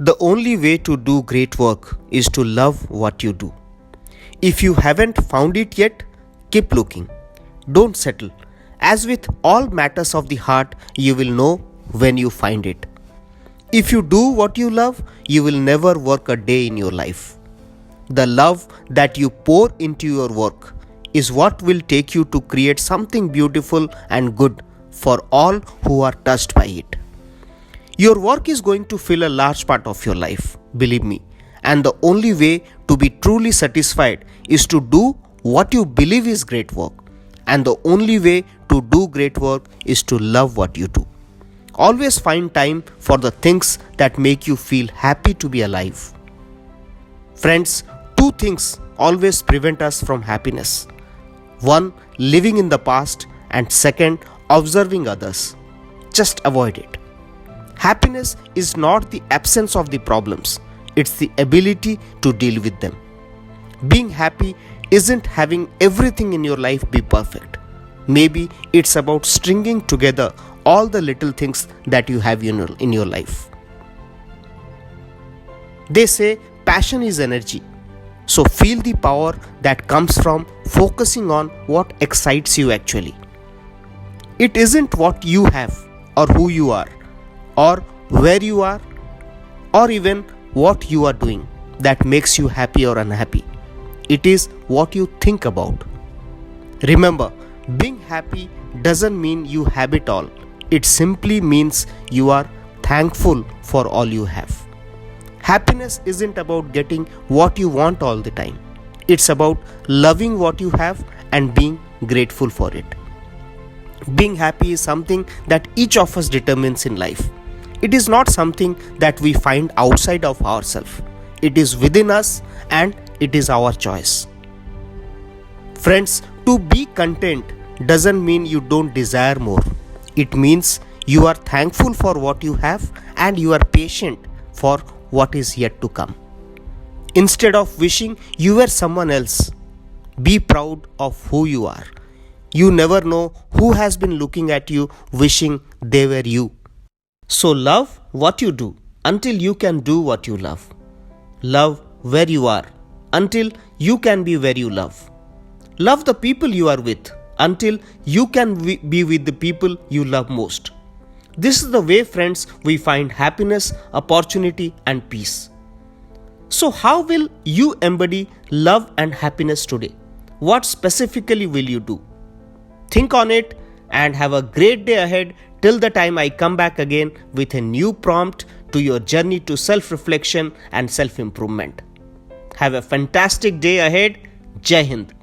The only way to do great work is to love what you do. If you haven't found it yet, keep looking. Don't settle. As with all matters of the heart, you will know when you find it. If you do what you love, you will never work a day in your life. The love that you pour into your work is what will take you to create something beautiful and good for all who are touched by it. Your work is going to fill a large part of your life, believe me, and the only way to be truly satisfied is to do what you believe is great work, and the only way to do great work is to love what you do. Always find time for the things that make you feel happy to be alive. Friends, two things always prevent us from happiness. One, living in the past, and second, observing others. Just avoid it. Happiness is not the absence of the problems, it's the ability to deal with them. Being happy isn't having everything in your life be perfect. Maybe it's about stringing together all the little things that you have in your life. They say passion is energy. So feel the power that comes from focusing on what excites you actually. It isn't what you have or who you are or where you are or even what you are doing that makes you happy or unhappy. It is what you think about. Remember, being happy doesn't mean you have it all. It simply means you are thankful for all you have. Happiness isn't about getting what you want all the time. It's about loving what you have and being grateful for it. Being happy is something that each of us determines in life. It is not something that we find outside of ourselves. It is within us and it is our choice. Friends, to be content doesn't mean you don't desire more. It means you are thankful for what you have and you are patient for what is yet to come. Instead of wishing you were someone else, be proud of who you are. You never know who has been looking at you wishing they were you. So love what you do until you can do what you love. Love where you are until you can be where you love. Love the people you are with until you can be with the people you love most. This is the way, friends, we find happiness, opportunity, and peace. So how will you embody love and happiness today? What specifically will you do? Think on it and have a great day ahead till the time I come back again with a new prompt to your journey to self-reflection and self-improvement. Have a fantastic day ahead. Jai Hind.